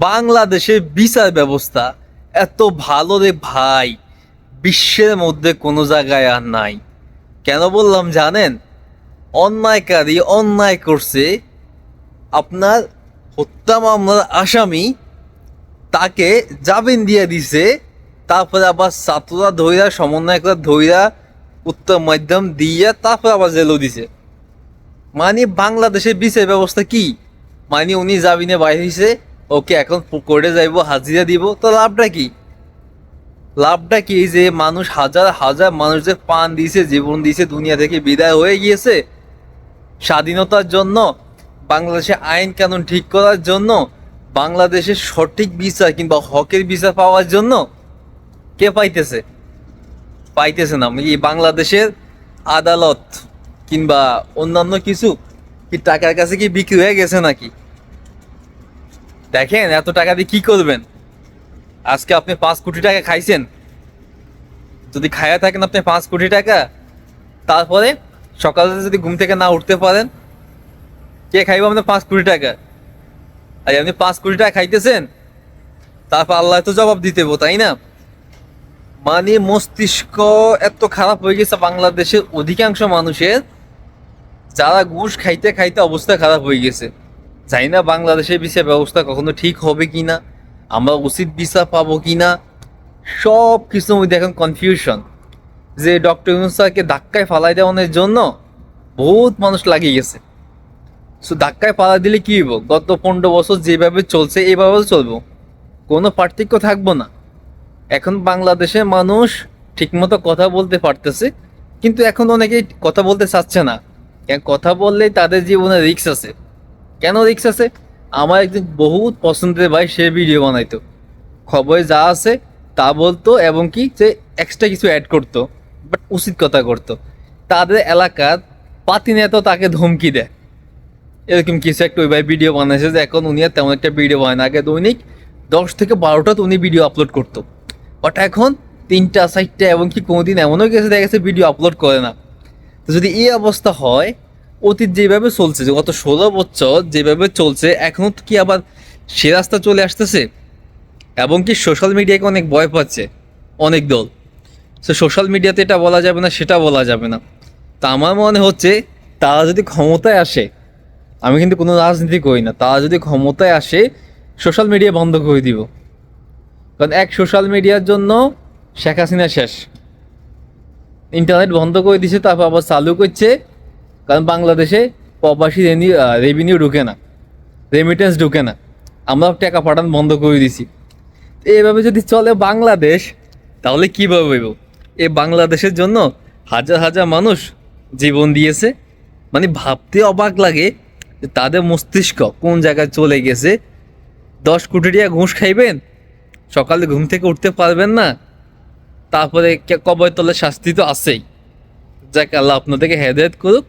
বাংলাদেশের বিচার ব্যবস্থা এত ভালো রে ভাই, বিশ্বের মধ্যে কোনো জায়গায় আর নাই। কেন বললাম জানেন? অন্যায়কারী অন্যায় করছে, আপনার হত্যা মামলার আসামি তাকে জামিন দিয়ে দিছে, তারপরে আবার ছাত্ররা ধইরা সমন্বয়করা ধইরা উত্তর মাধ্যম দিয়ে তারপরে আবার জেলও দিছে। মানে বাংলাদেশের বিচার ব্যবস্থা কি? মানে উনি জামিনে বাইরে হয়েছে, ওকে এখন কোর্টে যাইব, হাজিরা দিব, তো লাভটা কি? লাভটা কি? যে মানুষ হাজার হাজার মানুষ যে প্রাণ দিয়েছে, জীবন দিয়েছে, দুনিয়া থেকে বিদায় হয়ে গিয়েছে স্বাধীনতার জন্য, বাংলাদেশে আইন কানুন ঠিক করার জন্য, বাংলাদেশের সঠিক বিচার কিংবা হকের বিচার পাওয়ার জন্য কে পাইতেছে? পাইতেছে না। এই বাংলাদেশের আদালত কিংবা অন্যান্য কিছু কি টাকার কাছে কি বিক্রি হয়ে গেছে নাকি? দেখেন, এত টাকা দিয়ে কি করবেন? আজকে আপনি 5 কোটি টাকা খাইছেন, যদি খায়া থাকেন আপনি 5 কোটি টাকা, তারপরে সকালে যদি ঘুম থেকে না উঠতে পারেন, কে খাইব আপনার 5 কোটি টাকা? আর আপনি 5 কোটি টাকা খাইতেছেন, তারপর আল্লাহ তো জবাব দিতে হবো, তাই না? মানে মস্তিষ্ক এত খারাপ হয়ে গেছে বাংলাদেশের অধিকাংশ মানুষের, যারা ঘুষ খাইতে খাইতে অবস্থা খারাপ হয়ে গেছে। জানি না বাংলাদেশের বিচার ব্যবস্থা কখনো ঠিক হবে কিনা, আমরা উচিত বিচার পাবো কিনা, সব কিছুর মধ্যে এখন কনফিউশন। যে ডক্টর ইউনূস স্যারকে ধাক্কায় ফালাই দেওয়ানোর জন্য বহুত মানুষ লাগিয়ে গেছে। সো ধাক্কায় ফালাই দিলে কি হইব? গত 15 বছর যেভাবে চলছে এইভাবে চলবো, কোনো পার্থক্য থাকবো না। এখন বাংলাদেশের মানুষ ঠিকমতো কথা বলতে পারতেছে, কিন্তু এখন অনেকেই কথা বলতে চাচ্ছে না। কথা বললেই তাদের জীবনে রিস্ক আছে। কেন রিস্ক আছে? আমার একজন বহুত পছন্দের ভাই, সে ভিডিও বানাইতো, খবরে যা আছে তা বলতো, এবং কি যে এক্সট্রা কিছু অ্যাড করতো, বাট উচিত কথা করতো। তাদের এলাকার পাতি নেতা তাকে ধমকি দেয়, এরকম কিছু একটা ওই ভাই ভিডিও বানাইছে। যে এখন উনি আর তেমন একটা ভিডিও বানায় না, আগে দৈনিক 10 থেকে 12টা উনি ভিডিও আপলোড করতো, বাট এখন 3টা 4টা, এবং কি কোনোদিন এমনও গেছে দেখা গেছে ভিডিও আপলোড করে না। তো যদি এই অবস্থা হয়, অতীত যেভাবে চলছে, যে গত 16 বছর যেভাবে চলছে, এখনও তো কি আবার সে রাস্তা চলে আসতেছে? এবং কি সোশ্যাল মিডিয়াকে অনেক ভয় পাচ্ছে অনেক দল। সো সোশ্যাল মিডিয়াতে এটা বলা যাবে না, সেটা বলা যাবে না। তা আমার মনে হচ্ছে, তারা যদি ক্ষমতায় আসে, আমি কিন্তু কোনো রাজনীতি করি না, তারা যদি ক্ষমতায় আসে সোশ্যাল মিডিয়া বন্ধ করে দিব। কারণ এক সোশ্যাল মিডিয়ার জন্য শেখ হাসিনা শেষ, ইন্টারনেট বন্ধ করে দিছে, তারপর আবার চালু করছে। কারণ বাংলাদেশে প্রবাসী রেভিনিউ ঢুকে না, রেমিটেন্স ঢুকে না, আমরা টাকা পাঠানো বন্ধ করে দিছি। এইভাবে যদি চলে বাংলাদেশ, তাহলে কীভাবে হইব? এই বাংলাদেশের জন্য হাজার হাজার মানুষ জীবন দিয়েছে। মানে ভাবতে অবাক লাগে যে তাদের মস্তিষ্ক কোন জায়গায় চলে গেছে। 10 কোটি টাকা ঘুষ খাইবেন, সকালে ঘুম থেকে উঠতে পারবেন না, তারপরে কবর তলে শাস্তি তো আছেই। যাক, আল্লাহ আপনাদেরকে হেদায়েত করুক।